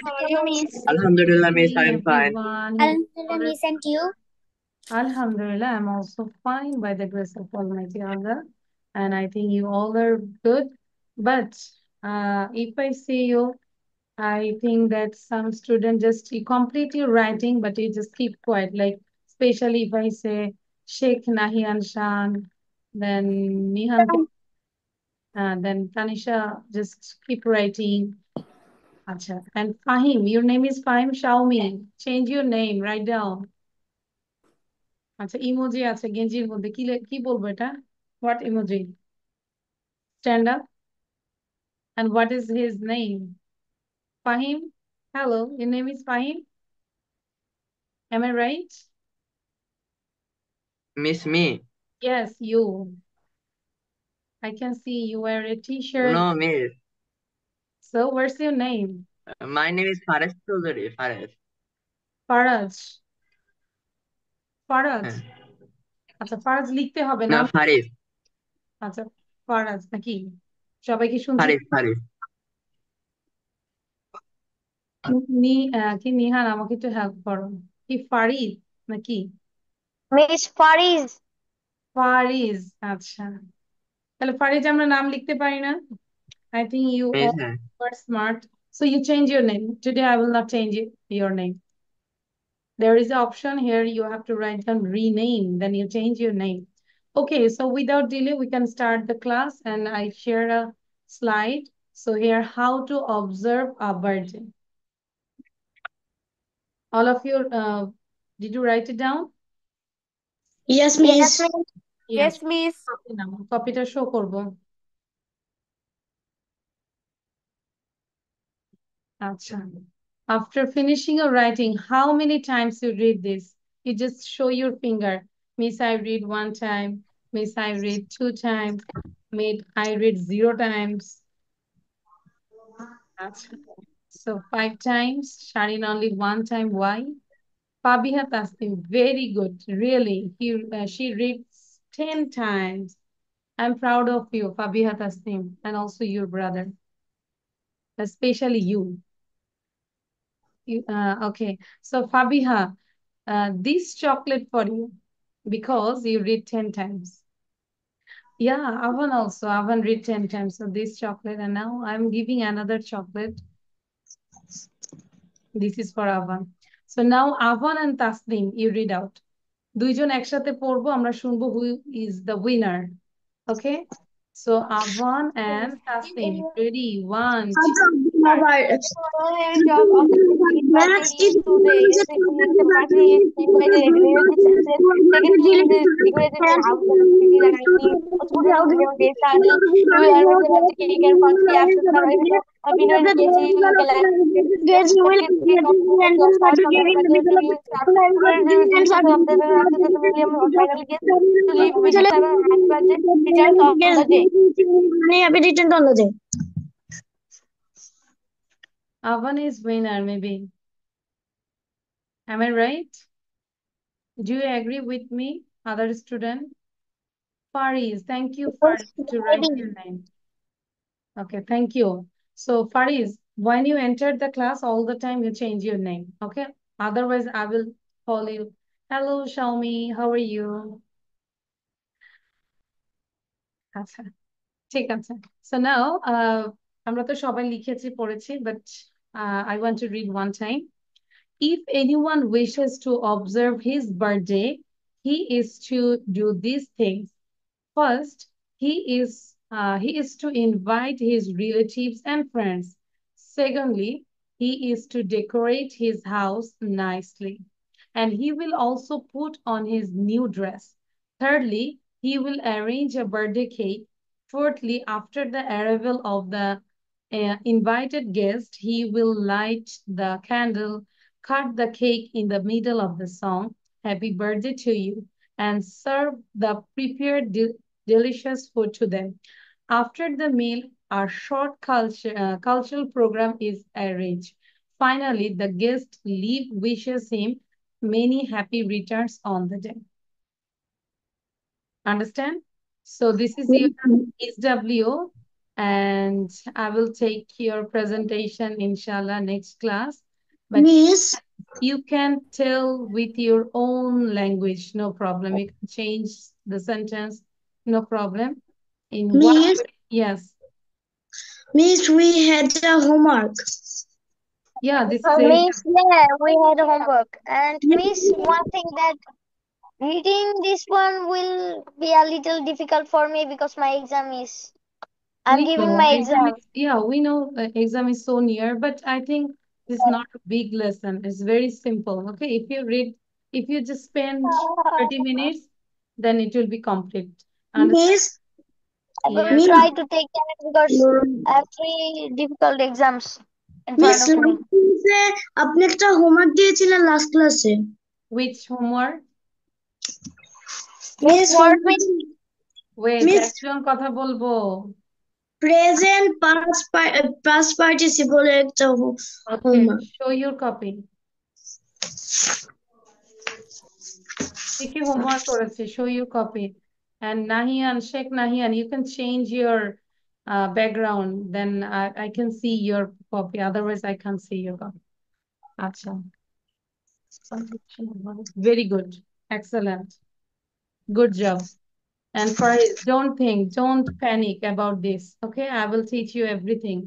How are you, Miss? Alhamdulillah, Miss, Hey I'm fine. everyone, hope Alhamdulillah, all is Miss, and you? Alhamdulillah. I'm also fine by the grace of Almighty Allah, and I think you all are good. But if I see you, I think that some student just you complete your writing, but you just keep quiet. Like especially if I say Sheikh Nahian Shan, then Nihan, then Tanisha, just keep writing. Acha. And Fahim, your name is Fahim Xiaomi. Change your name, write down. আচ্ছা emoji আছে গেঞ্জির মধ্যে কি বলবো এটা what emoji stand up and what is his name Fahim hello your name is Fahim am I right Miss me? yes you I can see you wear a t-shirt No, Miss. so what's your name My name is Fares Choudhury. Fares. Faraj Faraj হ্যাঁ। আচ্ছা ফারাজ লিখতে হবে না, নাম ফারিস। আচ্ছা ফারাজ নাকি সবাই কি শুনছে ফারিস, ফারিস। কি নিহান আমাকে একটু হেল্প করো কি ফারিদ নাকি Miss Faris. ফারিজ আচ্ছা তাহলে ফারিজ আমরা নাম লিখতে পারি না I think you miss, all হ্যাঁ। are smart. So you change your name. Today I will not change your name. There is an option here. You have to write down rename. Then you change your name. Okay, so without delay, we can start the class and I share a slide. So here, how to observe a birthday. All of you, did you write it down? Yes, Yes, Miss. Miss. Yes. Yes, Miss. Copy নাও। কপিটা show করব। আচ্ছা। After finishing your writing, how many times you read this? You just show your finger. Miss, I read 1 time. Miss, I read 2 times. Miss, I read 0 times. আচ্ছা। So 5 times. Sharin only 1 time. Why? Fabiha Tasnim, very good. Really. She reads 10 times. I'm proud of you, Fabiha Tasnim, and also your brother, especially you. Okay, so Fabiha, this chocolate for you because you read 10 times. Yeah, Avan also. Avan read 10 times. So this chocolate, and now I'm giving another chocolate. This is for Avan. So now Avan and Tasnim, you read out. দুইজন একসাথে পড়বো আমরা শুনবো who is the winner. Okay? So Avan and Tasnim, ready? One, two, start. The job of the party is today. The party is invited related success. Secondly, it is decorated with outdoor city lighting. Students will get study. You will arrange the magic cake and fancy after a winner KG will collect. Guys, you The will kids take off the and job starts from the certificate in the budget to middle of you start. the The and distribution of the after the William final gets to leave wishes and a happy birthday returns on the day. happy return on the day. Avan is winner, maybe. Am I right? Do you agree with me, other student? Fariz, thank you, Fariz, to write your name. Okay, thank you. So, Fariz, when you enter the class, all the time you change your name, okay? Otherwise, I will call you. Hello, Xiaomi, how are you? আচ্ছা, ঠিক আছে। So now, আমরা তো সবাই লিখেছি পড়েছি, but I want to read one time. If anyone wishes to observe his birthday, he is to do these things. First, he is to invite his relatives and friends. Secondly, he is to decorate his house nicely. And he will also put on his new dress. Thirdly, he will arrange a birthday cake. Fourthly, after the arrival of the invited guest, he will light the candle, cut the cake in the middle of the song, Happy Birthday to You, and serve the prepared delicious food to them. After the meal, a short cultural program is arranged. Finally, the guest leave wishes him many happy returns on the day. Understand? So this is your SW. and I will take your presentation, inshallah, next class. But Miss, you can tell with your own language, no problem. You can change the sentence, no problem. In what? Miss, Yes. Miss, we had a homework. Yeah, this is Miss, exam. yeah, we had homework. And Miss, one thing that reading this one will be a little difficult for me because my exam is. I'm We giving know my exam exam. is, yeah, we know exam is so near, but I think this is not a big lesson. It's very simple. Okay, if you read, if you just spend 30 minutes, then it will be complete. Understand? Miss, I will Yes. try to take time because I have three difficult exams in miss front of me. আপনি একটা homework দিয়েছিলেন last ক্লাসে Which homework? Miss, miss what Miss? Wait, miss একজন কথা বলবো। Present past participle একটা Okay, homework show your copy. কি homework করেছে? Show your copy. And Nahian, Sheikh Nahian, you can change your background. Then I can see your copy. Otherwise, I can't see your copy. Acha. Very good. Excellent. Good job. And for don't panic about this. Okay, I will teach you everything.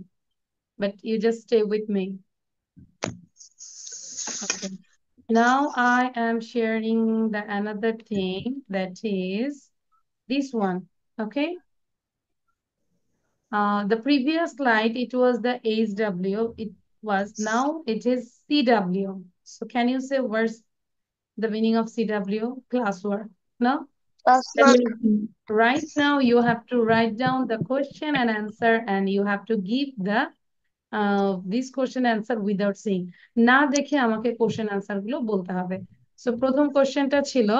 But you just stay with me. Okay. Now I am sharing the another thing that is this one. Okay. The previous slide, it was the HW. It was now it is CW. So can you say what's the meaning of CW? Classwork. No? Classwork. Right now you have to write down the question and answer, and you have to give the this question answer without seeing. না দেখে আমাকে question answer গুলো বলতে হবে। So প্রথম কোশ্চেনটা ছিল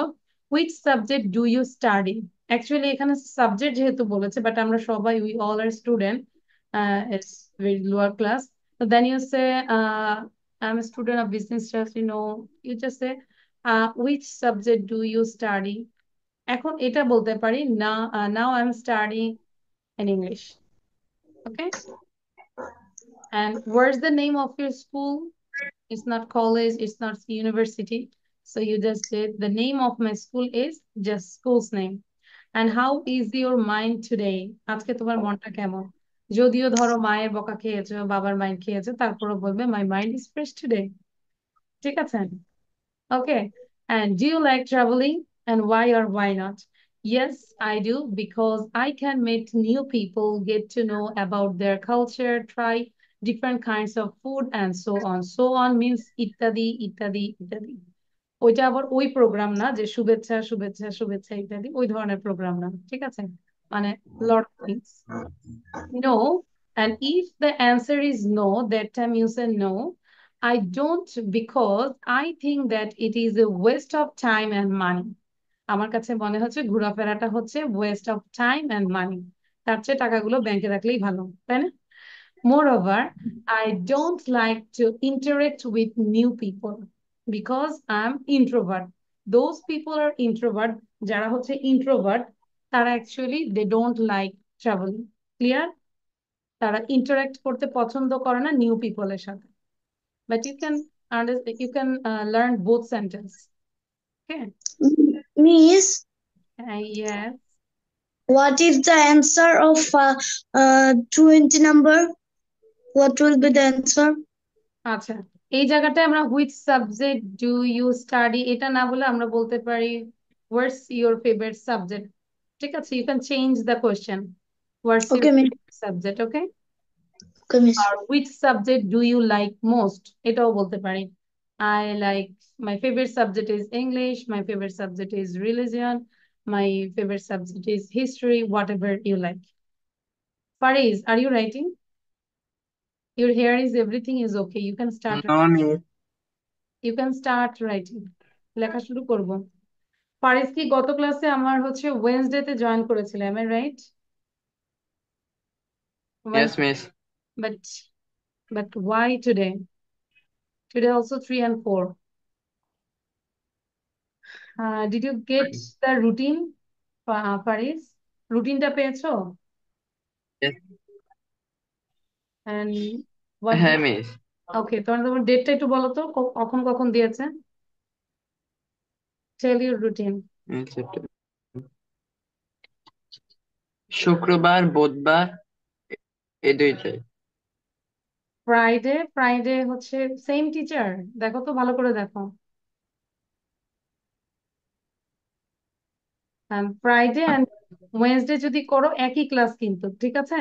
which subject do you study? Actually এখানে সাবজেক্ট যেহেতু বলেছে, but আমরা সবাই we all are student, it's very lower class. So then you say I'm a student of business studies, you just say which subject do you study? এখন এটা বলতে পারি না, now I'm studying in English. Okay. And where's the name of your school? It's not college, it's not university. So you just did the name of my school is just school's name. And how is your mind today? আজকে তোমার মনটা কেমন? যদিও ধরো মায়ের বকা খেয়েছো, বাবার মাইন্ড খেয়েছো, তারপরে বলবে my mind is fresh today. ঠিক আছে? Okay. And do you like traveling? And why or why not? Yes, I do, because I can meet new people, get to know about their culture, try different kinds of food, and so on. So on means ইত্যাদি ইত্যাদি ইত্যাদি। ওইটা আবার ওই programme না যে শুভেচ্ছা শুভেচ্ছা শুভেচ্ছা ইত্যাদি, ওই ধরনের প্রোগ্রাম না, ঠিক আছে? মানে lot of things. No. And if the answer is no, that time you say no. I don't, because I think that it is a waste of time and money. আমার কাছে মনে হচ্ছে ঘোরাফেরাটা হচ্ছে West of time and money. তার চেয়ে টাকাগুলো ব্যাংকে রাখলেই ভালো, তাই না? Moreover, I don't like to interact with new people because I'm introvert. Those people are introvert. যারা হচ্ছে introvert, তারা actually they don't like traveling. Clear? তারা interact করতে পছন্দ করে না new people এর সাথে। But you can learn both sentence. Okay? Miss Yes. what is the answer of 20 number? What will be the answer? আচ্ছা, এই জায়গাটায় আমরা which subject do you study এটা না বলে আমরা বলতে পারি what's your favorite subject? ঠিক আছে, you can change the question. What's your Okay, miss. favorite subject? Okay. Okay, miss. Or which subject do you like most? এটাও বলতে পারি I like, my favorite subject is English, my favorite subject is religion, my favorite subject is history, whatever you like. Fariz, are you writing? Your hair is, everything is okay, you can start. No, miss. You can start writing. লেখা শুরু করব। ফারিস কি গত ক্লাসে আমার হচ্ছে Wednesday তে join করেছিল, am I right? Yes, miss. But why today? Today also 3 and 4. Did you get the routine, Faris? রুটিনটা পেয়েছো? Yes. and what হ্যাঁ মিস। okay তোমার ডেটটা একটু বলো তো কখন কখন দিয়েছে, tell your routine. শুক্রবার বুধবার এই দুইটাই। ফ্রাইডে হচ্ছে সেম টিচার, দেখো তো ভালো করে দেখো। ফ্রাইডে অ্যান্ড ওয়েনসডে যদি করো একই ক্লাস কিন্তু, ঠিক আছে?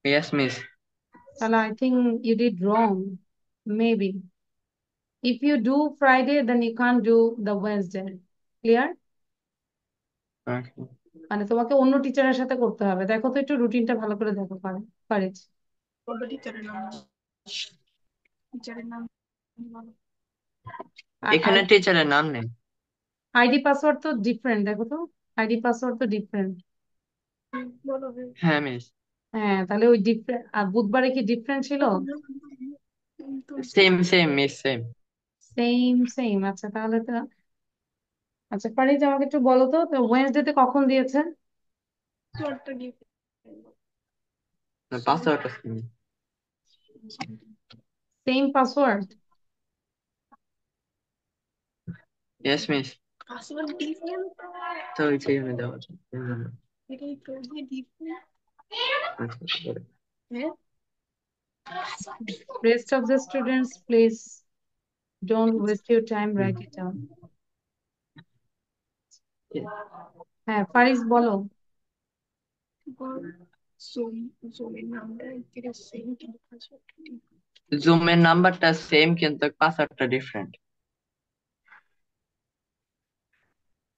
Yes miss. তাহলে I think you did wrong, maybe. If you do Friday, then you can't do the Wednesday. Clear? মানে তোমাকে অন্য টিচারের সাথে করতে হবে, দেখো তো একটু রুটিনটা ভালো করে দেখো পারিস। এখানে টিচারের নাম নেই। আইডি পাসওয়ার্ড তো ডিফারেন্ট, দেখো তো আইডি পাসওয়ার্ড তো ডিফারেন্ট। হ্যাঁ মিস। হ্যাঁ তাহলে ওই ডিফারেন্ট, আর বুধবারে কি ডিফারেন্ট ছিল? Same same miss same. Same same, আচ্ছা তাহলে তো, আচ্ছা পারিস আমাকে একটু বলো তো ওয়েনসডে তে কখন দিয়েছে? পাসওয়ার্ডটা same. Same password? Yes miss. তো ওই সেইখানে দেওয়া আছে। Rest of the students, please don't waste your time, write it down. হ্যাঁ ফারিস বলো। জুমের নাম্বারটা সেম কিন্তু পাসওয়ার্ডটা ডিফারেন্ট।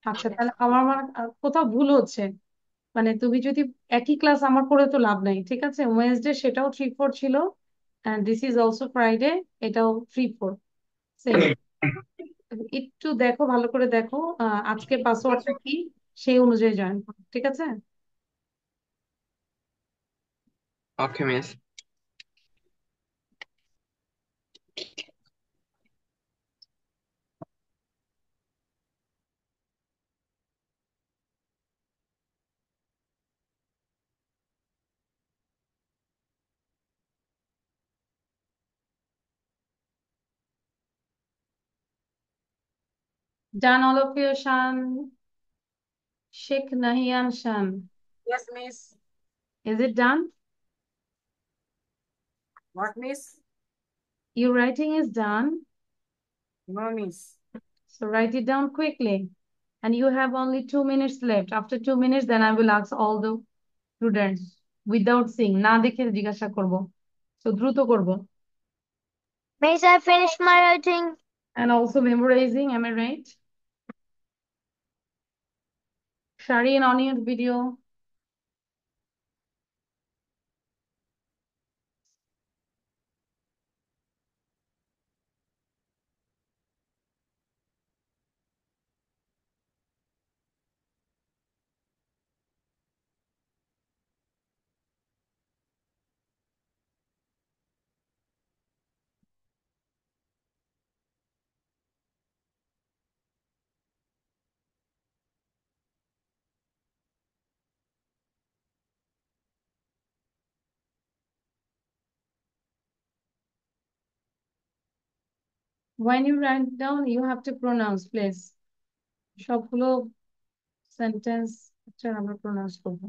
আচ্ছা তাহলে আমার মানে কোথাও ভুল হচ্ছে, মানে তুমি যদি একই ক্লাস আমার করে তো লাভ নাই, ঠিক আছে? ওয়েনসডে সেটাও 3-4 ছিল, and this is also Friday, এটাও 3-4 সেম। একটু দেখো ভালো করে দেখো, আজকে পাসওয়ার্ডটা কি সেই অনুযায়ী জয়েন করো, ঠিক আছে? ওকে miss. Done all of you, Shan? Sheikh Nahian Shan. Yes, miss. Is it done? What, miss? Your writing is done. No, miss. So write it down quickly. And you have only 2 minutes left. After 2 minutes, then I will ask all the students without seeing. না দেখে জিজ্ঞাসা করব। So দ্রুত করব। Miss, I finished my writing. And also memorizing, am I right? Shari and Onion video. When you write down, you have to pronounce, please. সবগুলো sentence আমরা pronounce করবো।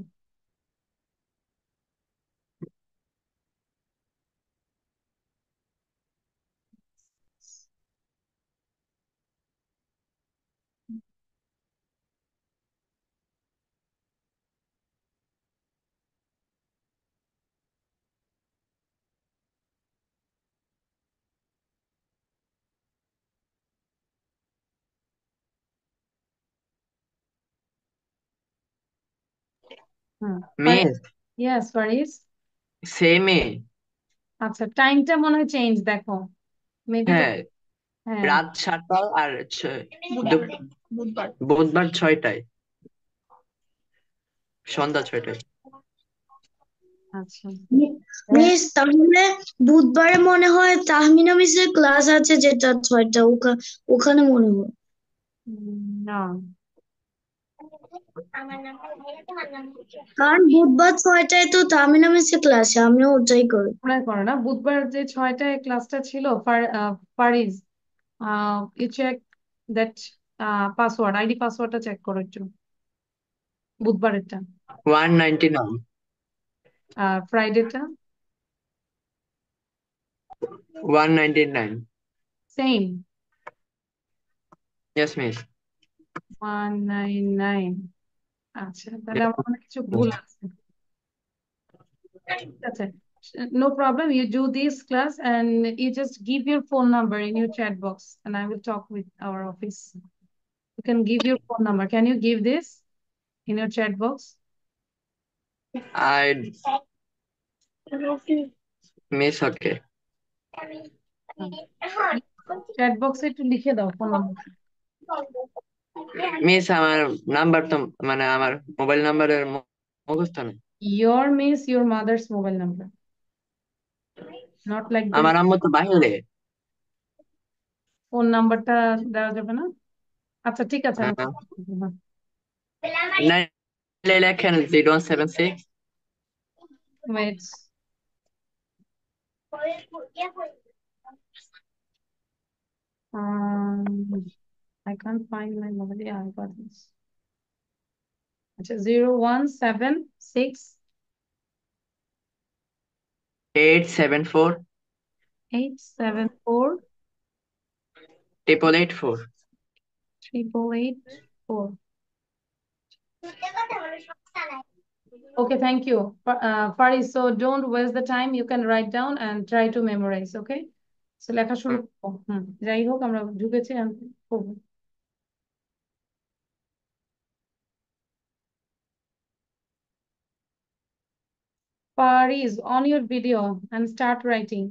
Miss Yes, Faris. সেমই। আচ্ছা টাইমটা মনে হয় চেঞ্জ, দেখো মেবি। হ্যাঁ হ্যাঁ রাত 7টায় আর বুধবার 6টায়, সন্ধ্যা 6টায়। আচ্ছা মিস তাহলে বুধবারে মনে হয় তাহমিনা মিসের ক্লাস আছে, যেটা 6টা, ওখানে মনে হয়। না কারণ বুধবার 6টায় তো তামিনা মিসের ক্লাসে, আমিও ওটাই করি। মনে করো না বুধবার যে 6টায় ক্লাসটা ছিল ফারিজ, you check that password, ID পাসওয়ার্ডটা চেক করো একটু, বুধবারেরটা। 199. আর ফ্রাইডেটা 199. Same, Yes, miss. 199। আচ্ছা, তাহলে Yes, আমার মনে হয় কিছু ভুল miss. আছে। ঠিক আছে, no problem, you do this class and you just give your phone number in your chat box and I will talk with our office. You can give your phone number, can you give this in your chat box? I miss, okay. Chat বক্সে একটু লিখে দাও phone number. Miss আমার number তো মানে আমার mobile নাম্বারের মুখস্থ নেই। Your means your mother's mobile number, not like this. আমার আম্মু তো বাইরে। ফোন নাম্বারটা দেওয়া যাবে না? আচ্ছা ঠিক আছে, আমি লেখেন 0176। Wait, I can't find my mobile. Yeah, I got this. আচ্ছা 0176 874 874 884। 8884. Okay, thank you. Faris, so don't waste the time. You can write down and try to memorize, okay? So লেখা শুরু করবো। যাই হোক আমরা ঢুকেছি and করবো। Faris, on your video and start writing.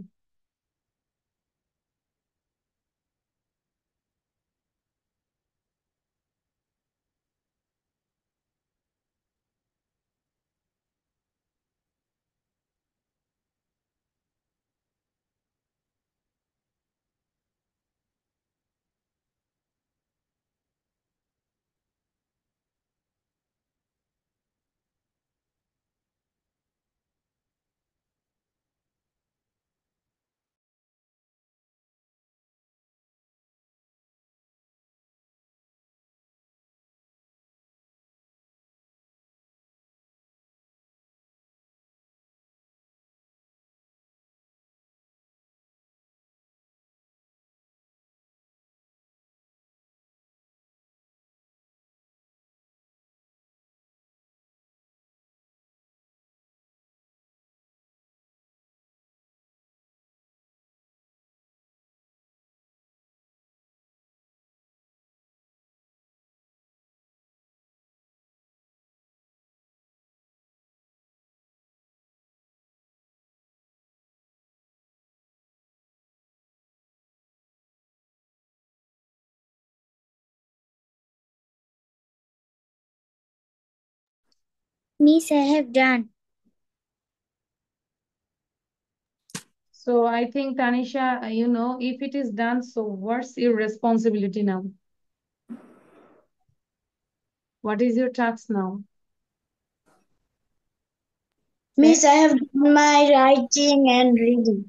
Miss, I have done. So I think Tanisha, you know, if it is done, so what's your responsibility now? What is your task now? Miss, I have done my writing and reading.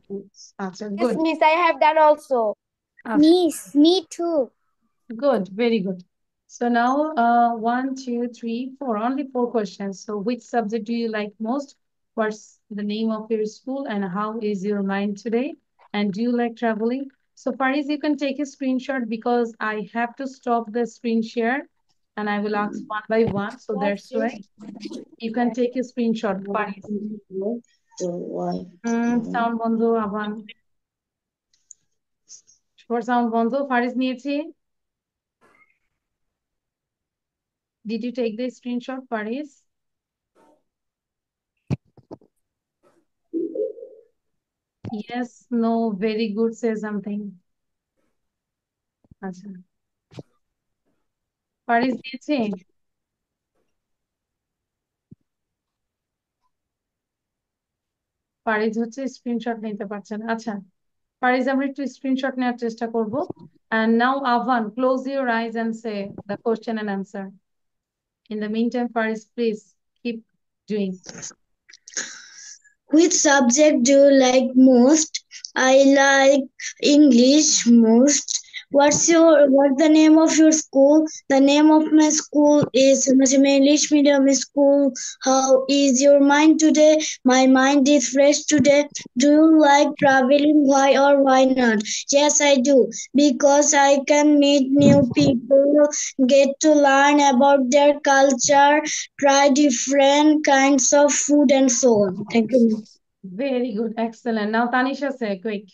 Acha, Yes, good. miss, I have done also. Acha, Miss, me too. good, very good. So now, 1, 2, 3, 4, only 4 questions. So which subject do you like most? What's the name of your school and how is your mind today? And do you like traveling? So Faris, you can take a screenshot because I have to stop the screen share and I will ask one by one. So that's why you can take a screenshot, Faris. Sound বন্ধ, আবার সবার sound বন্ধ। Faris নিয়েছি। Did you take the screenshot, Faris? Yes, no, very good, say something. আচ্ছা, Faris দিয়েছে? Faris হচ্ছে screenshot নিতে পারছে না। আচ্ছা, Faris আমরা একটু স্ক্রিনশট নেওয়ার চেষ্টা করব। And now Avan, close your eyes and say the question and answer. In the meantime, Faris, please keep doing. Which subject do you like most? I like English most. What's the name of your school? The name of my school is Himansima English Medium School. How is your mind today? My mind is fresh today. Do you like traveling? Why or why not? Yes, I do. Because I can meet new people, get to learn about their culture, try different kinds of food and so on. Thank you. Very good. Excellent. Now, Tanisha, say quick.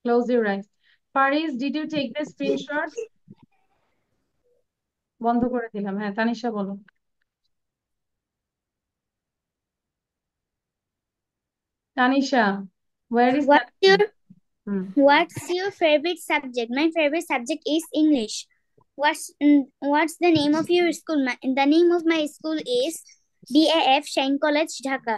Close your eyes. Faris, did you take the screenshots? বন্ধ করে দিলাম। হ্যাঁ, তানিশা বলো। Tanisha, where is What's your Tanisha? What's your favorite subject? My favorite subject is English. What's the name of your school? The name of my school is DAF Shine College, Dhaka.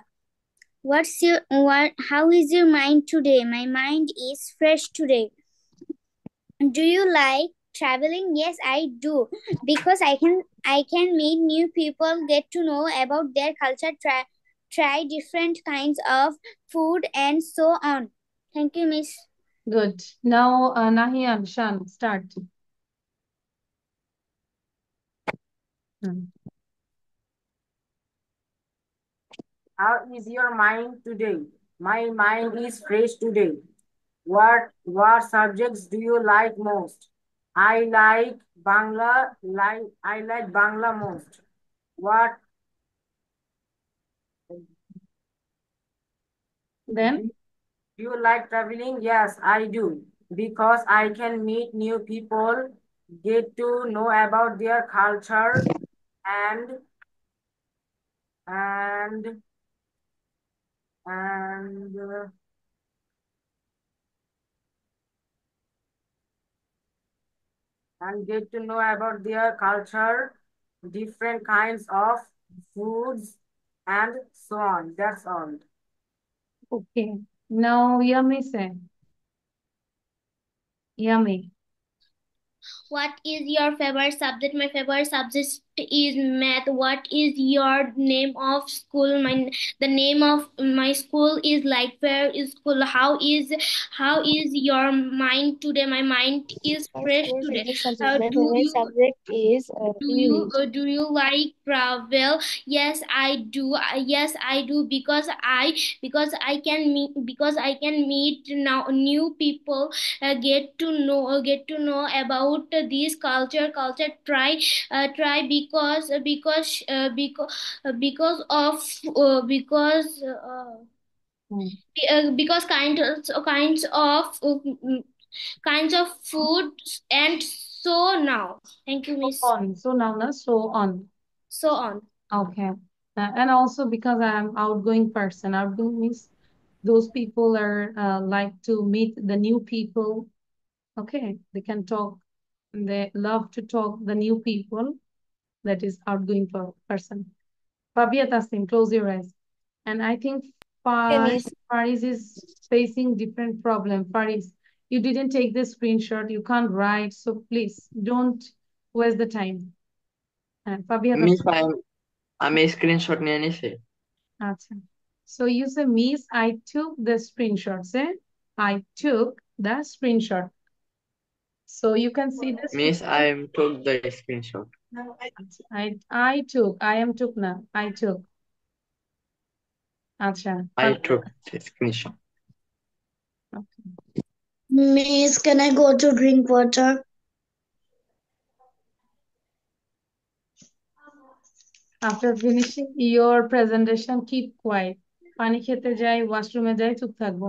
How is your mind today? My mind is fresh today. Do you like traveling? Yes, I do. Because I can meet new people, get to know about their culture, try different kinds of food and so on. Thank you, Miss. Good. Now, Nahian, Shan, start. How is your mind today? My mind is fresh today. What subjects do you like most? I like Bangla most. What Then? Do you like traveling? Yes, I do. Because I can meet new people, get to know about their culture and and and uh, and get to know about their culture, different kinds of foods, and so on. That's all. Okay. Now, Yummy, say. Yummy. What is your favorite subject? My favorite subject is math. What is your name of school? The name of my school is Lightfair School. How is your mind today? My mind is fresh today. My favorite subject is English. Do you like travel? Yes, I do. Yes, I do because I can meet now new people, get to know about this culture. Try because kinds of food and so now. Thank you, Miss. So now, so on. So on. Okay. And also because I am outgoing person. Outgoing means those people are like to meet the new people. Okay. They can talk. They love to talk the new people. That is outgoing person. Fabia Tassim, close your eyes. And I think Faris is facing different problem. Faris, you didn't take the screenshot. You can't write. So please don't waste the time. Fabia miss Tassim. আমি screenshot নিয়ে নিছি। আচ্ছা। So you say, Miss, I took the screenshot. Say, I took the screenshot. So you can see this. Miss, I took the screenshot. I took. I am took now. I took. আচ্ছা। I took the screenshot. Okay. Miss, can I go to drink water? After finishing your presentation, keep quiet. পানি খেতে যাই, ওয়াশরুমে যাই, চুপ থাকবো।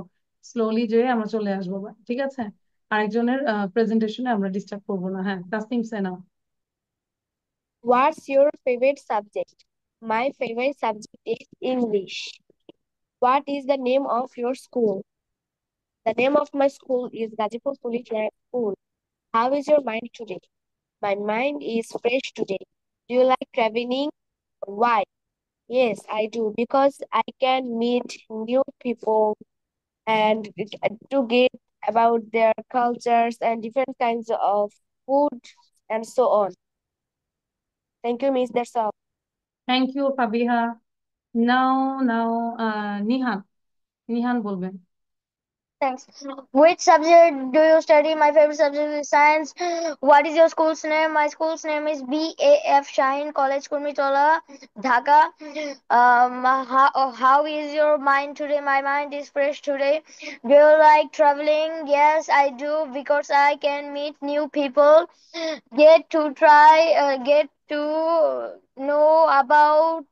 Slowly যেয়ে আমরা চলে আসবো, ঠিক আছে? আরেকজনের প্রেজেন্টেশনে আমরা ডিস্টার্ব করবো না। হ্যাঁ, তাসনিম সেনা। What's your favorite subject? My favorite subject is English. What is the name of your school? The name of my school is Gazipur Police School. How is your mind today? My mind is fresh today. Do you like traveling? Why? Yes, I do because I can meet new people and to get about their cultures and different kinds of food and so on. Thank you, Miss. That's all. Thank you, Fabiha. Now, Nihan বলবেন। Thanks. Which subject do you study? My favorite subject is science. What is your school's name? My school's name is BAF Shine College, Kurmitola, Dhaka. How is your mind today? My mind is fresh today. Do you like traveling? Yes, I do because I can meet new people, get to know about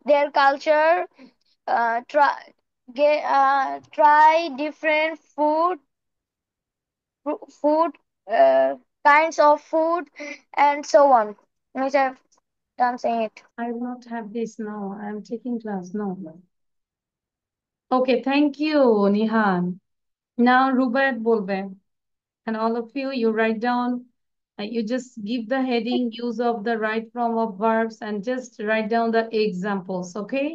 their culture, try try different food kinds of food and so on, which I've done saying it. I will not have this now. I'm taking class. No. Okay, thank you, Nihan. Now, Rubayat বলবে. And all of you, you write down, you just give the heading, use of the right form of verbs, and just write down the examples, okay?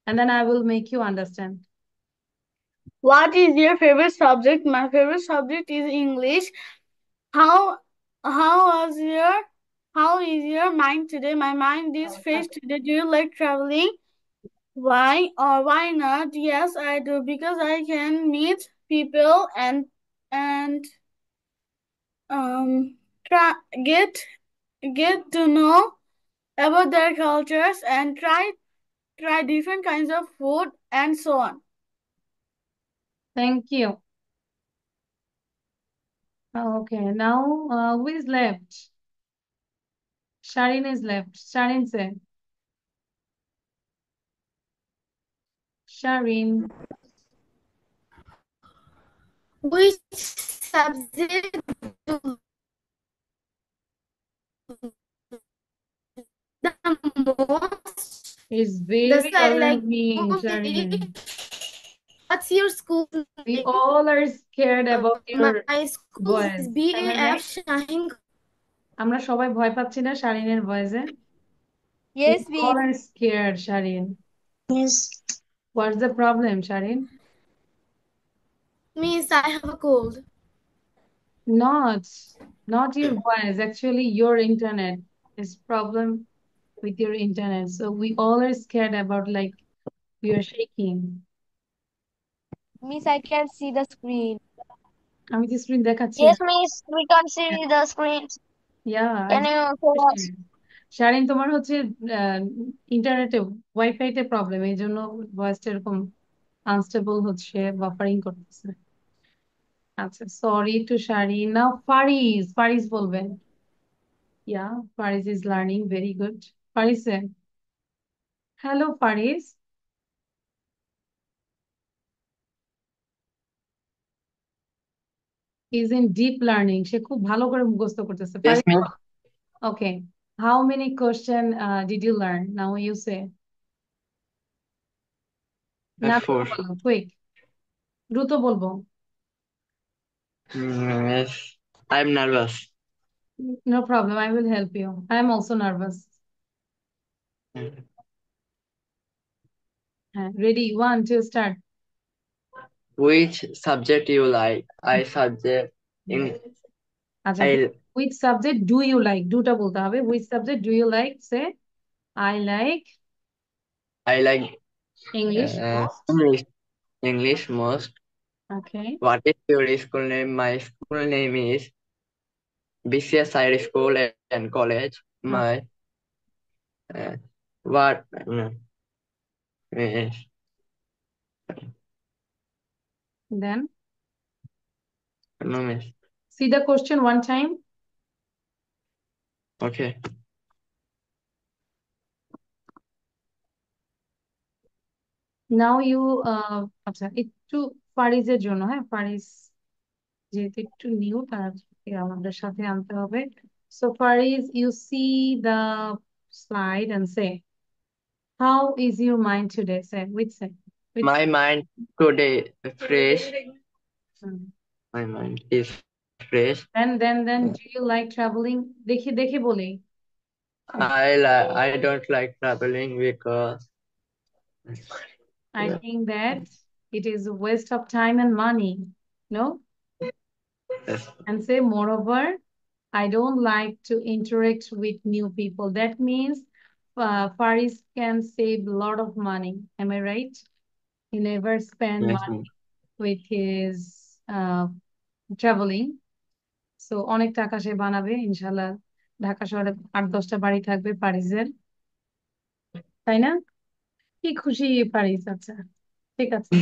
And then I will make you understand. What is your favorite subject? My favorite subject is English. How is your mind today? My mind is fresh today. Do you like traveling? Why or why not? Yes, I do because I can meet people and try get to know about their cultures and try different kinds of food and so on. Thank you. Okay, now who is left? Sharin is left. Sharin say. Sharin. Which subject do the most? Is very I like alarming, most. Sharin. What's your school We name? all are scared about your My school is voice. BAF Shaheen. আমরা সবাই ভয় পাচ্ছি না শারিনের ভয়েসে? Yes, We all are scared, Sharin. Yes. What's the problem, Sharin? Miss, I have a cold. Not your voice. Actually, your internet is problem with your internet. So we all are scared about like we are shaking. Miss, I can't see the screen. আমি কি screen দেখাচ্ছি Yes, না? Miss, we can't see the screen. Yeah, Can you show us? Sharin তোমার হচ্ছে ইন্টারনেটে ওয়াইফাইতে problem, এই জন্য ভয়েসটা এরকম আনস্টেবল হচ্ছে, বাফারিং করতেছে। আচ্ছা, সরি টু শারিন। নাও ফারিজ বলবেন। Yeah, Faris is learning. Very good. Faris, hello, Faris. Is in deep learning. সে খুব ভালো করে মুখস্থ করতেছে। Yes, Faris, ma'am. okay. How many question did you learn? Now you say. না, Four. বলো, quick. দ্রুত বলবো। Yes. I'm nervous. No problem. I will help you. I am also nervous. Ready? 1, 2, start. Which subject you like? I subject in আচ্ছা, I which subject do you like? দুটা বলতে হবে। Which subject do you like? Say, I like like English most. English most. Okay. What is your school name? My school name is BCS Higher School and College. My what yes. Then No miss. see the question one time. Okay. Now you আচ্ছা একটু ফারিজের জন্য, হ্যাঁ ফারিজ যেহেতু একটু new, তারকে আমাদের সাথে আনতে হবে। So Fariz, you see the slide and say, how is your mind today? Say, say. My mind today fresh. Hmm. My mind is fresh. Then do you like traveling? দেখে বলি। I don't like traveling because I think that it is a waste of time and money. No? yes. And say, moreover, I don't like to interact with new people. That means Faris can save a lot of money. Am I right? He never spend Yes, money miss. with his traveling. So অনেক টাকা সে বানাবে ইনশাল্লাহ। ঢাকা শহরে 8-10টা বাড়ি থাকবে প্যারিসের, তাই না? কি খুশি প্যারিস। আচ্ছা, ঠিক আছে।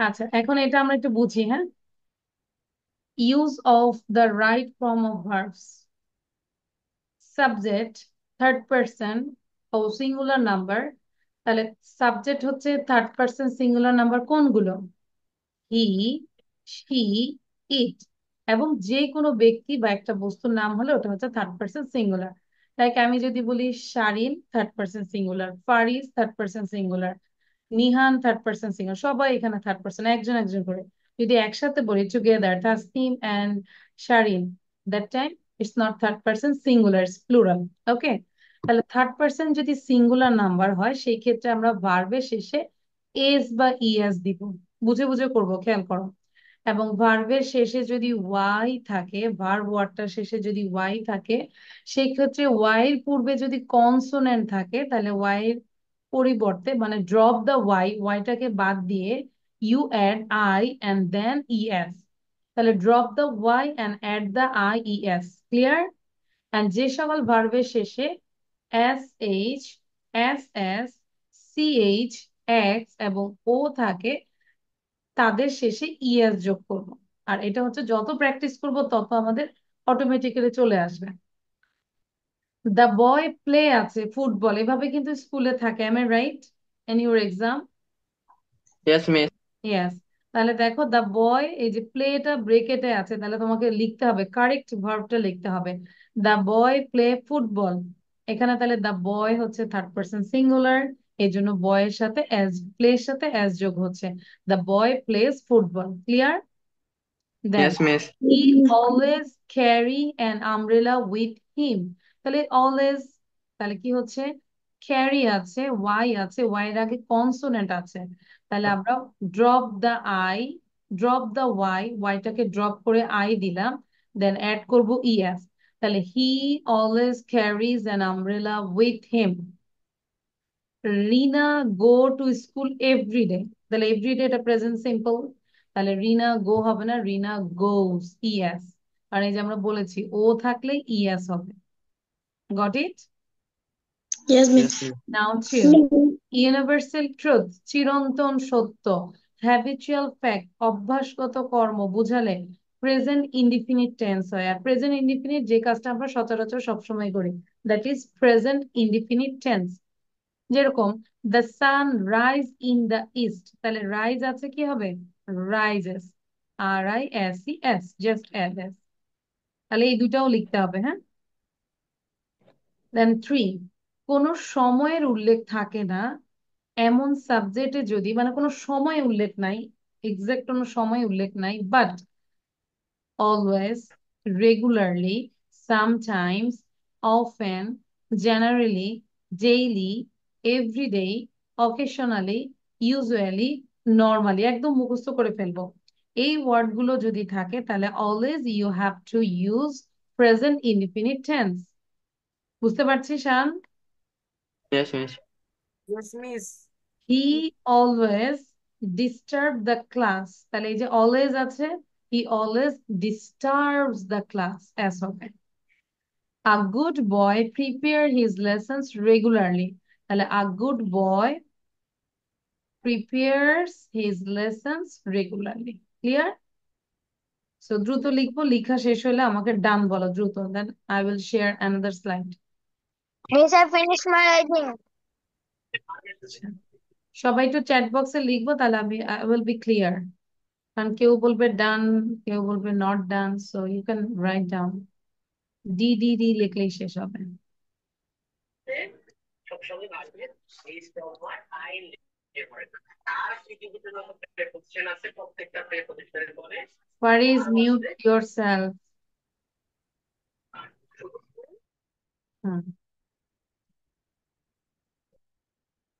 আচ্ছা, এখন এটা আমরা একটু বুঝি, হ্যাঁ। Use of the right form of verbs. Subject third person ও সিঙ্গুলার নাম্বার। তাহলে সাবজেক্ট হচ্ছে থার্ড পারসন সিঙ্গুলার নাম্বার কোনগুলো? He, she, it. এবং যে কোনো ব্যক্তি বা একটা বস্তুর নাম হলে ওটা হচ্ছে থার্ড পারসন সিঙ্গুলার। লাইক আমি যদি বলি Sharin, third person singular. Faris, third person singular. Nihan, third person singular. সবাই এখানে থার্ড পারসন, একজন একজন করে। যদি একসাথে বলি together, Tasnim and Sharin, that time it's not third person singular, it's plural. Okay, তাহলে থার্ড পারসন যদি সিঙ্গুলার নাম্বার হয় সেই ক্ষেত্রে আমরা ভার্বের শেষে এস বা ইএস দিব। বুঝে বুঝে করবো, খেয়াল করো। এবং ভার্বের শেষে যদি ওয়াই থাকে, ভার্ব ওয়ার্ডটার শেষে যদি ওয়াই থাকে, সেই ক্ষেত্রে ওয়াই এর পূর্বে যদি কনসোনেন্ট থাকে তাহলে ওয়াই এর পরিবর্তে মানে ড্রপ দ্য ওয়াই, ওয়াইটাকে বাদ দিয়ে you add I and then ES. তাহলে drop the Y and add the I ES. Clear? And যে সকল ভার্বের শেষে S H, S S, C H, X এবং ও থাকে তাদের শেষে ইএস যোগ করব। আর এটা হচ্ছে যত প্র্যাকটিস করব তত আমাদের অটোমেটিক্যালি চলে আসবে। দ্য বয় প্লে আছে ফুটবল, এভাবে কিন্তু স্কুলে থাকে। Am I right? In your exam? Yes, miss. Yes. তাহলে দেখো দ্য বয়, এই যে প্লেটা ব্রেকেটে আছে, তাহলে তোমাকে লিখতে হবে, কারেক্ট ভার্বটা লিখতে হবে। The boy play football. এখানে তাহলে দ্য বয় হচ্ছে থার্ড পারসন সিঙ্গুলার, এই জন্য বয়ের সাথে এস, প্লের সাথে এস যোগ হচ্ছে। The boy plays football. Clear? Then Yes, miss. He always carry an umbrella with him. তাহলে অলওয়েজ, তাহলে কি হচ্ছে? ক্যারি আছে, ওয়াই আছে, ওয়াই এর আগে কনসোনেন্ট আছে। তাহলে আমরা drop the I, drop the Y, ওয়াইটাকে ড্রপ করে আই দিলাম, দেন অ্যাড করব ইএস। তাহলে he always carries an umbrella with him. Rina go to school everyday. তাহলে এভরিডে এটা প্রেজেন্ট সিম্পল, তাহলে রিনা গো হবে না, রিনা গোস, ইএস। আর এই যে আমরা বলেছি ও থাকলে ইএস হবে। Got it? Yes, Yes, miss. miss. Now true, universal truth, চিরন্তন সত্য। হ্যাবিচুয়াল ফ্যাক্ট, অভ্যাসগত কর্ম বুঝালে প্রেজেন্ট ইনডিফিনিট টেন্স হয়। আর প্রেজেন্ট ইনডিফিনিট যে কাজটা আমরা সচরাচর সবসময় করি, that is present indefinite tense. যেরকম the sun rise in the east, তাহলে রাইজ আছে কি হবে? রাইজেস, আর I S E S, just S S. তাহলে এই দুটাও লিখতে হবে, হ্যাঁ। দেন 3, কোনো সময়ের উল্লেখ থাকে না এমন সাবজেক্টে যদি, মানে কোনো সময় উল্লেখ নাই, এক্সাক্ট কোনো সময় উল্লেখ নাই, but always, regularly, sometimes, often, generally, daily, every day, occasionally, usually, normally, একদম মুখস্থ করে ফেলবো। এই ওয়ার্ডগুলো যদি থাকে তাহলে always you have to use present indefinite tense। বুঝতে পারছিস শান? Yes, miss. Yes, miss. He always disturb the class, তাহলে এই যে always আছে, he always disturbs the class, as হবে। A good boy prepare his lessons regularly, তাহলে a good boy prepares his lessons regularly। Clear? So দ্রুত লিখবো, লিখা শেষ হলে আমাকে ডান বলো দ্রুত, then I will share another slide. Miss, I finished my writing. সবাই একটু চ্যাট বক্সে লিখবো, তাহলে আমি আই উইল বি ক্লিয়ার। কারণ কেউ বলবে ডান, কেউ বলবে not done, so you can write down. D D D লিখলেই শেষ হবে। Faris, mute yourself.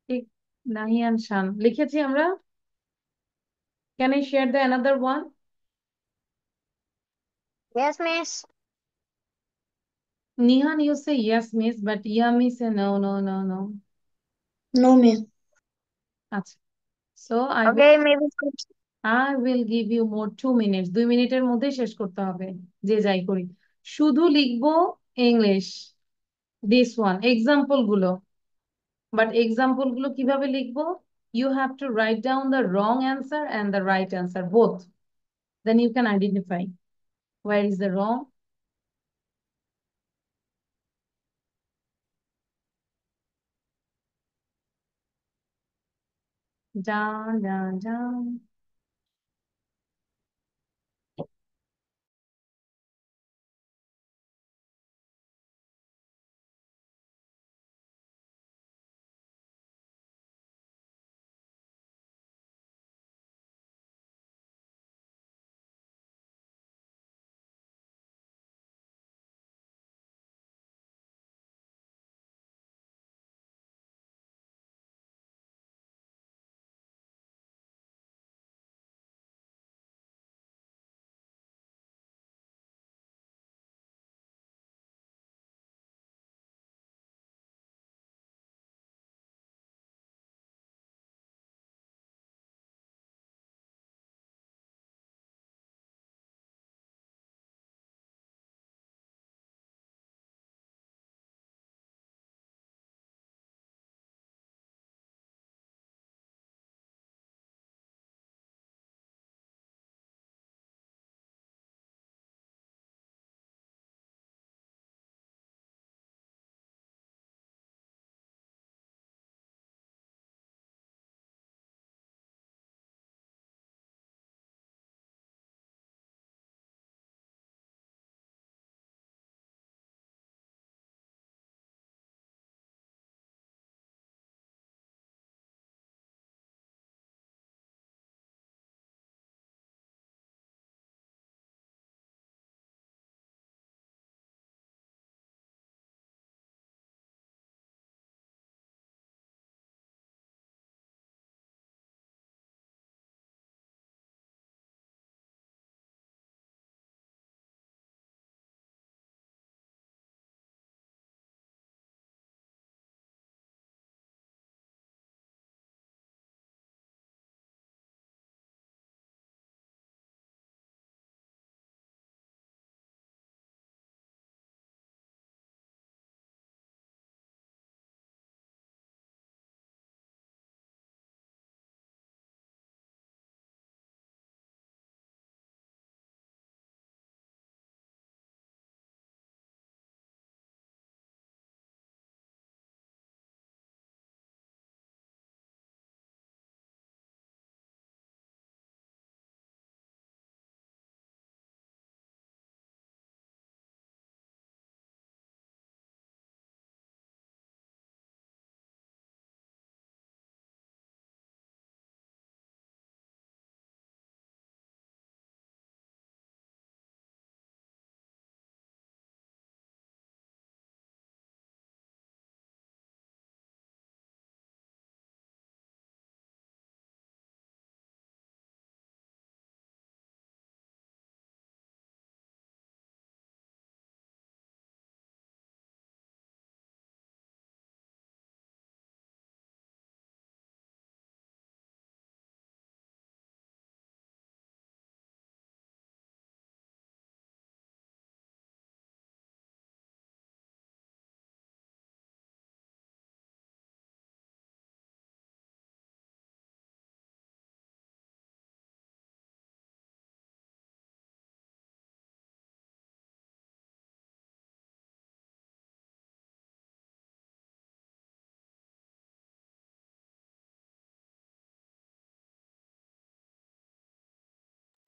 ঠিক, নাহিয়ান শান লিখেছি আমরা। Can I share the another one? Yes, miss. Nihan, you say yes, miss, but Yummy say no, no, no, no. No, miss. আচ্ছা, so Okay, maybe. I will give you more 2 minutes. 2 মিনিটের মধ্যে শেষ করতে হবে, যে যাই করি। শুধু লিখবো ইংলিশ, দিস ওয়ান, এক্সাম্পল গুলো। বাট এক্সাম্পল গুলো কিভাবে লিখবো? You have to write down the wrong answer and the right answer, both. Then you can identify where is the wrong. Dun, dun, dun.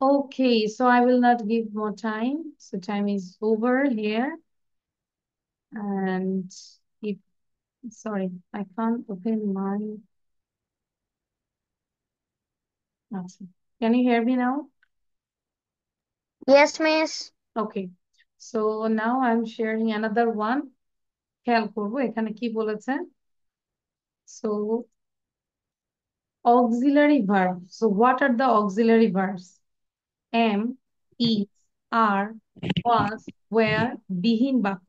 Okay, so I will not give more time. So time is over here. And if, sorry, I can't open my, awesome. Can you hear me now? Yes, miss. Okay, so now I'm sharing another one. খেয়াল করবো এখানে কি বলেছে। So auxiliary verb. So what are the auxiliary verbs? Am, is, are, was, were, বিহীন বাক্য।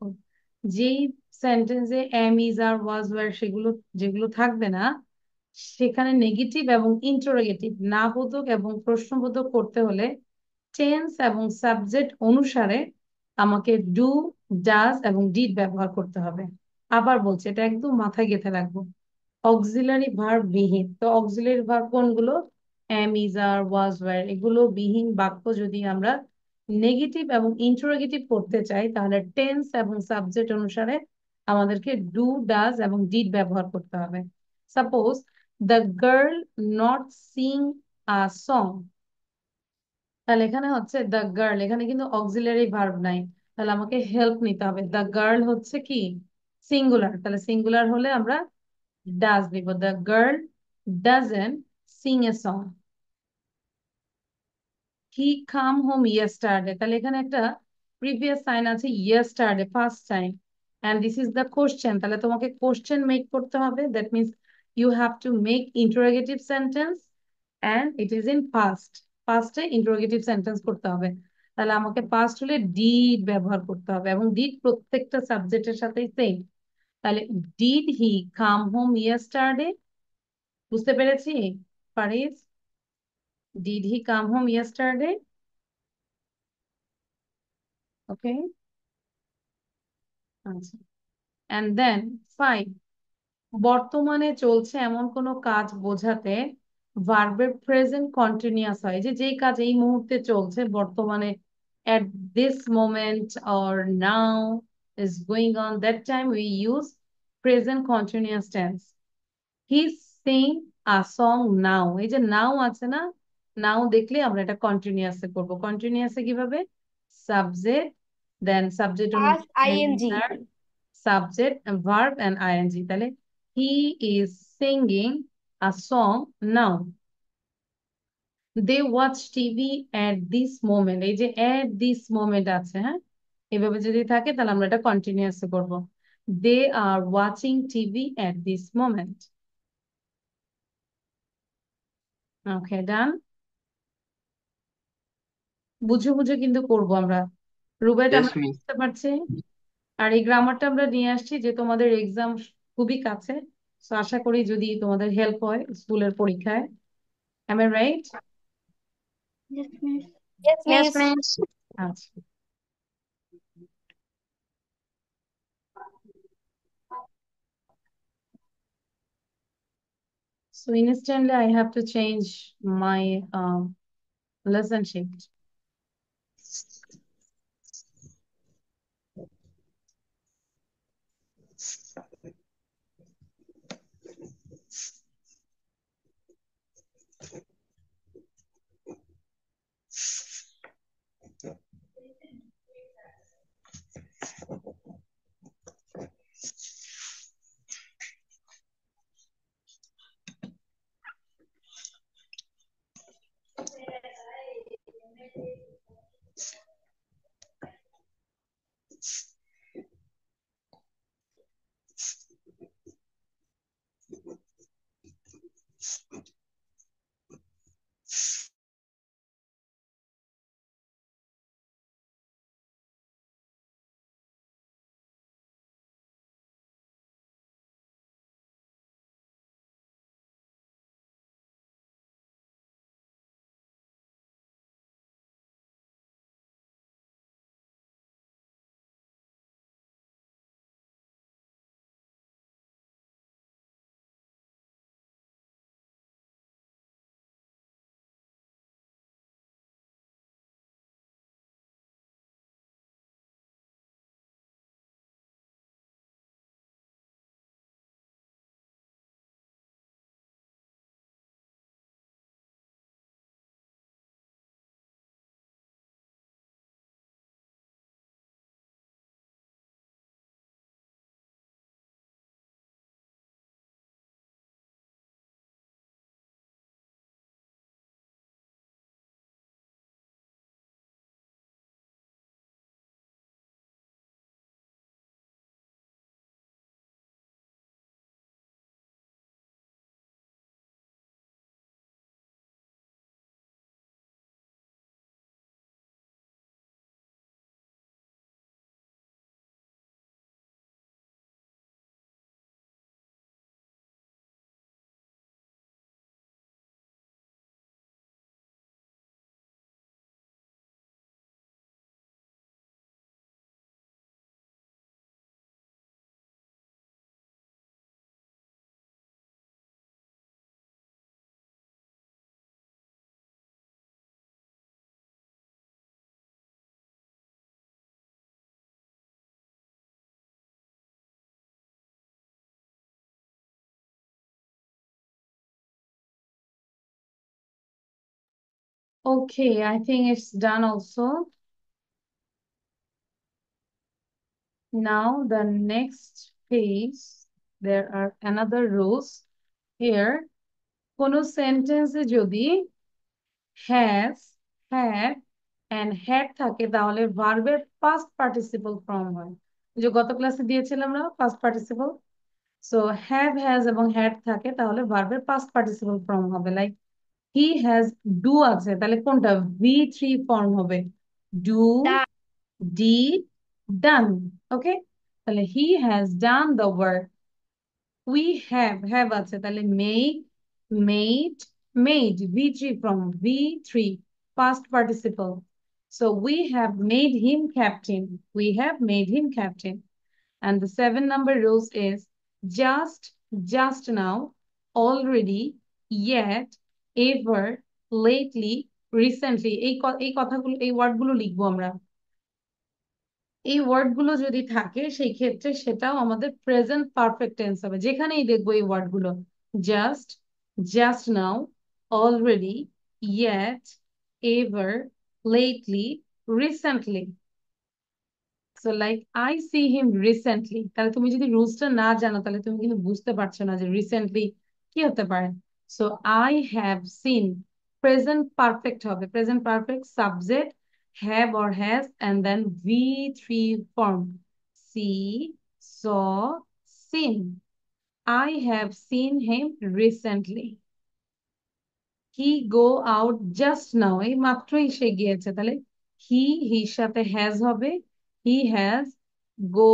যেই সেন্টেন্সে am is are was were সেগুলো যেগুলো থাকবে না, সেখানে নেগেটিভ এবং ইন্টারোগেটিভ নাবোধক এবং প্রশ্নবোধক করতে হলে টেন্স এবং সাবজেক্ট অনুসারে আমাকে ডু, ডাজ এবং ডিড ব্যবহার করতে হবে। আবার বলছে, এটা একদম মাথায় গেঁথে রাখবো। অক্সিলারি ভার্ব বিহীন, তো অক্সিলারি ভার্ব কোনগুলো? Am is are was were, এগুলো বিহীন বাক্য যদি আমরা নেগেটিভ এবং ইন্টারোগেটিভ করতে চাই, তাহলে টেন্স এবং সাবজেক্ট অনুসারে আমাদেরকে ডু, ডাজ এবং ডিড ব্যবহার করতে হবে। Suppose the girl not sing a song, তাহলে এখানে হচ্ছে দ্য গার্ল, এখানে কিন্তু অক্সিলারি ভার্ব নাই, তাহলে আমাকে হেল্প নিতে হবে। দ্য গার্ল হচ্ছে কি সিঙ্গুলার, তাহলে সিঙ্গুলার হলে আমরা ডাজ দিব। The girl doesn't sing a song. He come home yesterday, তাহলে এখানে একটা প্রিভিয়াস সাইন আছে yesterday first time, and this is the question, তাহলে তোমাকে কোশ্চেন মেক করতে হবে। That means you have to make interrogative sentence and it is in past, পাস্টে interrogative sentence করতে হবে। তাহলে আমাকে পাস্ট হলে ডিড ব্যবহার করতে হবে, এবং ডিড প্রত্যেকটা সাবজেক্টের সাথেই সেম। তাহলে did he come home yesterday, বুঝতে পেরেছি পারিস? Did he come home yesterday? Okay, আচ্ছা। এন্ড দেন 5, বর্তমানে চলছে এমন কোনো কাজ বোঝাতে ভার্বের প্রেজেন্ট কন্টিনিউয়াস হয়, যে যেই কাজ এই মুহূর্তে চলছে বর্তমানে, at this moment or now is going on, that time we use present continuous tense. He sing a song now, এই যে নাও আছে না, নাও দেখলে আমরা এটা কন্টিনিউয়াস এ করব। কন্টিনিউয়াস এ কিভাবে? Subject, then subject past ING. অনুসারে সাবজেক্ট ভার্ব এন্ড আইএনজি। তাহলে he is singing a song now. They watch TV at this moment, এই যে এট দিস মোমেন্ট আছে, হ্যাঁ, এভাবে যদি থাকে তাহলে আমরা এটা কন্টিনিউয়াস করব। They are watching TV at this moment. Okay, done. বুঝে বুঝে কিন্তু করব আমরা, রুবেট, Yes, আমরা miss. বুঝতে পারছি। আর এই গ্রামারটা আমরা নিয়ে আসছি যে তোমাদের এক্সাম খুবই কাছে, তো আশা করি যদি তোমাদের হেল্প হয় স্কুলের পরীক্ষায়। Am I right? Yes, miss. Yes Yes, miss. miss. আচ্ছা। So instantly I have to change my lesson sheet. Okay, I think it's done also. Now the next page, there are another rules here. কোনো সেন্টেন্সে যদি has, had and had থাকে তাহলে ভার্বের past participle form হয়। যে গত ক্লাসে দিয়েছিলাম না past participle, so have, has এবং had থাকে তাহলে ভার্বের past participle form হবে। লাইক he has do আছে তাহলে কোনটা V3 ফর্ম হবে, do, did, done। ওকে, তাহলে he has done the work। we have আছে তাহলে make, made, made V3 from V3 past participle, so we have made him captain, we have made him captain। And the 7 number rules is just now, already, yet, ever, lately, recently। এই কথাগুলো এই ওয়ার্ডগুলো লিখবো আমরা। এই ওয়ার্ডগুলো যদি থাকে সেই ক্ষেত্রে সেটাও আমাদের প্রেজেন্ট পারফেক্ট টেন্স হবে। যেখানেই দেখবো এই ওয়ার্ডগুলো just now, already, yet, ever, lately, recently। So like I see him recently, তাহলে তুমি যদি রুলসটা না জানো তাহলে তুমি কিন্তু বুঝতে পারছো না যে রিসেন্টলি কি হতে পারে। So I have seen, present perfect হবে, present perfect subject have or has and then V3 form, see, saw, seen। I have seen him recently। he go out just now, এই মাত্রই সে গিয়েছে, তাহলে হির সাথে has হবে, he has, go,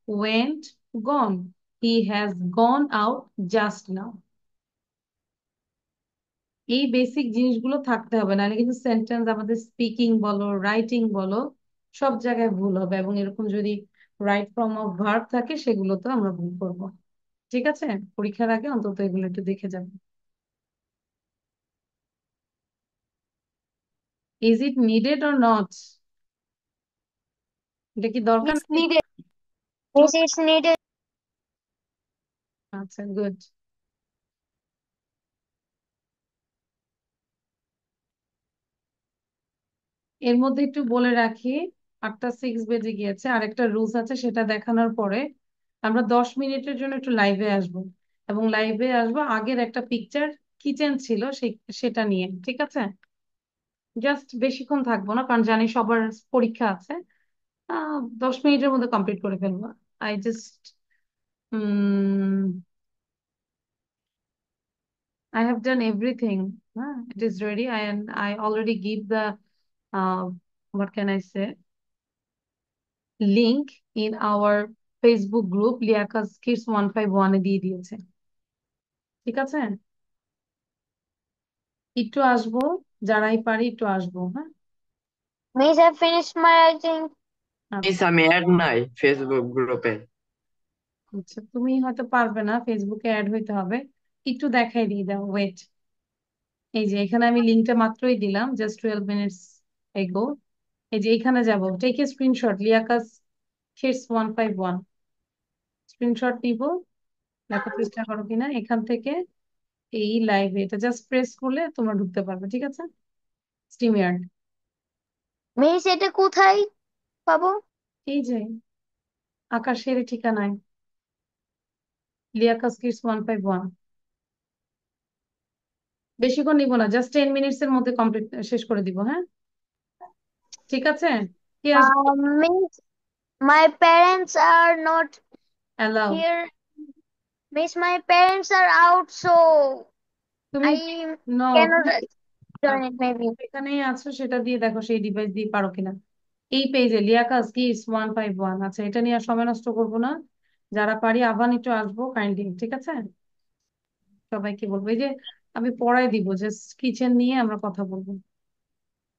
went, gone, he has gone out just now। এই basic জিনিসগুলো থাকতে হবে, নাহলে কিন্তু সেন্টেন্স আমাদের স্পিকিং বলো রাইটিং বলো সব জায়গায় ভুল হবে, এবং এরকম যদি রাইট ফর্ম অফ ভার্ব থাকে সেগুলো তো আমরা ভুল করবো। ঠিক আছে, পরীক্ষার আগে অন্তত এগুলো একটু দেখে যাবে। Is it needed or not? এটা কি দরকার? It's needed. Yes, it's needed. আচ্ছা, গুড। এর মধ্যে একটু বলে রাখি, 8:06 বেজে গিয়েছে, আরেকটা রুলস আছে সেটা দেখানোর পরে আমরা 10 মিনিটের জন্য একটু লাইভে আসব, এবং লাইভে আসবো আগের একটা পিকচার কিচেন ছিল সেটা নিয়ে। ঠিক আছে, জাস্ট বেশিক্ষণ থাকবো না কারণ জানি সবার পরীক্ষা আছে। 10 মিনিটের মধ্যে কমপ্লিট করে ফেলবো। I just I have done everything. It is ready, and I already give the what can I say, link in our Facebook group Liakas kids 151 এ দিয়ে দিয়েছে। ঠিক আছে, একটু আসবো, যারাই পারি একটু আসবো। হ্যাঁ, Miss, I finished my writing. Miss আচ্ছা আমি অ্যাড নাই ফেসবুক গ্রুপে। আচ্ছা, তুমি হয়তো পারবে না, ফেসবুকে অ্যাড হইতে হবে। একটু দেখাই দিয়ে দাও, ওয়েট। এই যে এখানে আমি লিঙ্কটা মাত্রই দিলাম, জাস্ট 12 মিনিটস এগো। এই যে এখানে যাবো, take a screenshot, Liakas kids 151, screenshot নিব, দেখার চেষ্টা করো কিনা। এখান থেকে এই লাইভে এটা জাস্ট প্রেস করলে তোমরা ঢুকতে পারবে। ঠিক আছে, স্টিমিয়ার্ড। মিস, এটা কোথায় পাবো? এই যে আকাশের ঠিকানায়, লিয়াকাস কিডস 151। বেশিক্ষণ নিব না, জাস্ট 10 মিনিটস এর মধ্যে কমপ্লিট শেষ করে দিব। হ্যাঁ, ঠিক আছে, কি আসবে? Miss, my parents are not allow. here. Miss, my parents are out, so তুমি I নো, cannot তুমি join it maybe. এখানেই আছো, সেটা দিয়ে দেখো সেই ডিভাইস দিয়ে পারো কিনা। এই পেজে লিয়াকাস কিডস 151, আচ্ছা এটা নিয়ে আর সময় নষ্ট করবো না। যারা পারি আবার একটু আসবো কাইন্ডলি। ঠিক আছে, সবাইকে বলবো, এই যে আমি পড়াই দিব, জাস্ট কিচেন নিয়ে আমরা কথা বলবো।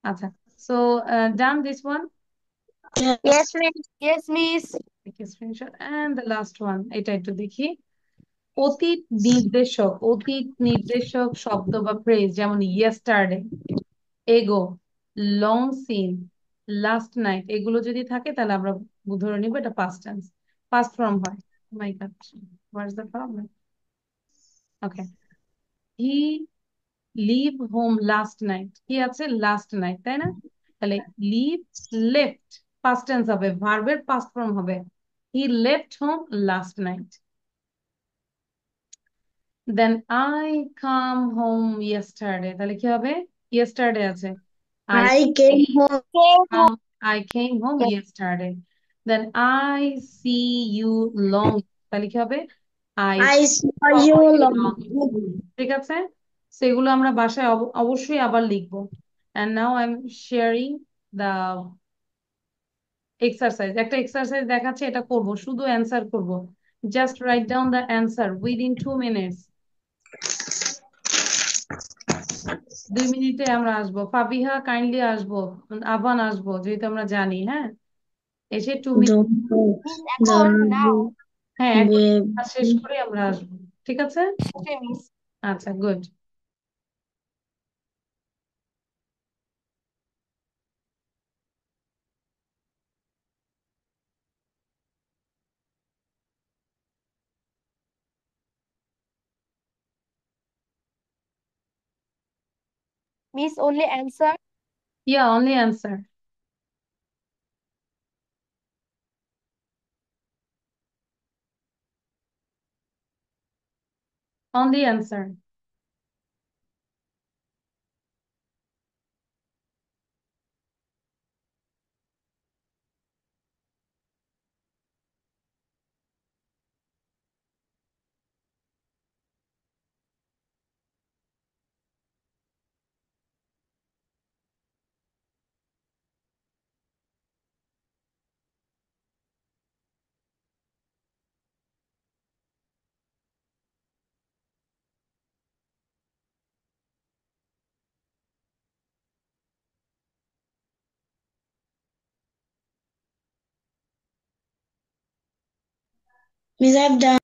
আচ্ছা, so done this one, Yes, miss. Yes, miss. Screenshot, and the last one, এটা একটু দেখি। অতীত নির্দেশক, অতীত নির্দেশক শব্দ বা ফ্রেজ যেমন ইয়েস্টারডে, এগো, লং সিন, লাস্ট নাইট, এগুলো যদি থাকে তাহলে আমরা ধরে নিবো এটা পাস্ট টেন্স, পাস্ট ফর্ম হয়। My god, what is the problem? Okay, he live home last night, কি আছে লাস্ট নাইট, তাই না? তাহলে লিভ লেফট পাস্ট টেন্স হবে, ভার্বের পাস্ট ফর্ম হবে he left home last night. Then I come home yesterday, তাহলে কি হবে? ইয়েস্টারডে আছে, I I came home. I came home yesterday. Then I see you long, তাহলে কি হবে? I I saw saw you you long. long. ঠিক আছে, সেগুলো আমরা বাসায় অবশ্যই আবার লিখবো। And now I'm sharing the exercise, একটা এক্সারসাইজ দেখাচ্ছে, এটা করব, শুধু অ্যান্সার করব। Just write down the answer within 2 minutes. 2 মিনিটে আমরা আসবো। ফাবিহা কাইন্ডলি আসবো, আবান আসবো, যেহেতু আমরা জানি। হ্যাঁ, এসে 2 মিনিট, মিস এখন নাও। হ্যাঁ একবার Babe. কাজ শেষ করে আমরা আসবো, ঠিক আছে? মিস আচ্ছা, good. Miss only answer. Yeah, only answer. Only answer. Miss, I've done.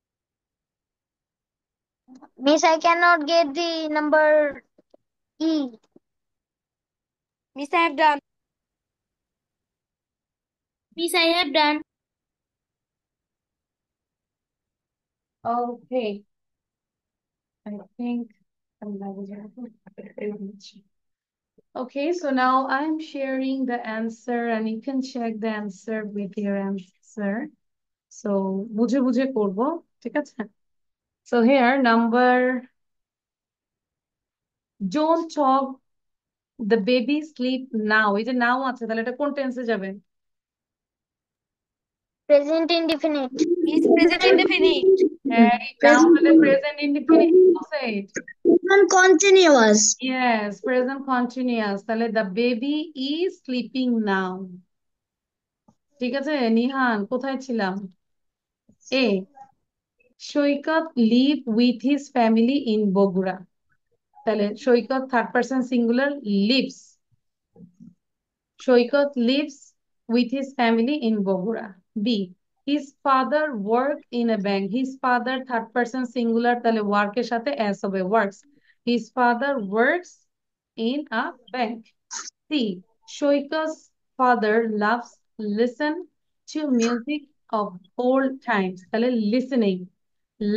Miss, I cannot get the number E. Miss I have done. Miss, I have done. Okay, I think okay, so now I'm sharing the answer and you can check the answer with your answer. So বুঝে বুঝে করবো, ঠিক আছে? So here number, don't talk, the baby sleep now, এই যে নাও আছে, তাহলে এটা কোন টেন্সে যাবে? Present indefinite. Miss present indefinite. হ্যাঁ, এই নাও হলে present indefinite opposite. Present continuous. Yes, present continuous, তাহলে the baby is sleeping now। ঠিক আছে, নিহান কোথায় ছিলাম? A, Saikat live with his family in Bogura, তাহলে Saikat third person singular, lives, Saikat lives with his family in Bogura. B, his father work in a bank, his father third person singular, তাহলে ওয়ার্কের সাথে S হবে, works, his father works in a bank. C, সৈকত's father loves listen to music of old times, তাহলে listening,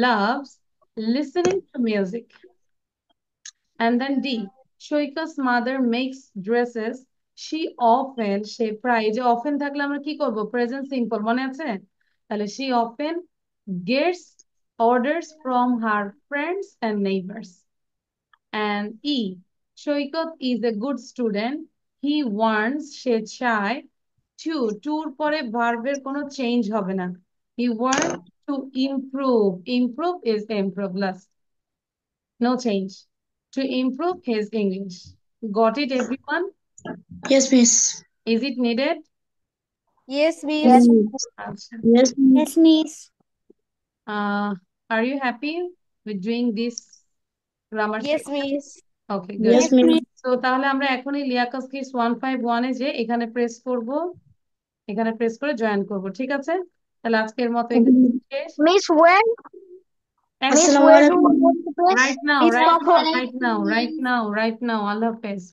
loves listening to music। And then D, সৈকত's mother makes dresses, she often, সে প্রায়, যে often থাকলে আমরা কি করব? Present simple, মনে আছে? তাহলে she often gets orders from her friends and neighbors। And E, Saikat is a good student, he wants, সে চায়, টুর পরে ভার্বের কোনো চেঞ্জ হবে না, he wants to improve, improve is improve last, no change, to improve his English। Got it everyone? Yes, Miss. Is it needed? Yes, miss. Yes, আচ্ছা, yes, Miss. Yes, Miss. are you happy with doing this grammar Yes, section? miss. Okay, good. Yes, Miss. তো তাহলে আমরা এখনই লিয়াকাস kiss 151 এ যে এখানে press করব, এখানে press করে জয়েন করব, ঠিক আছে? তাহলে আজকের মতো এখানে শেষ। Miss, when? Miss, Assalamu where do alaikum. you want to press? Right now, Miss right now, কখন? right now, right now, right now, আল্লাহ হাফেজ।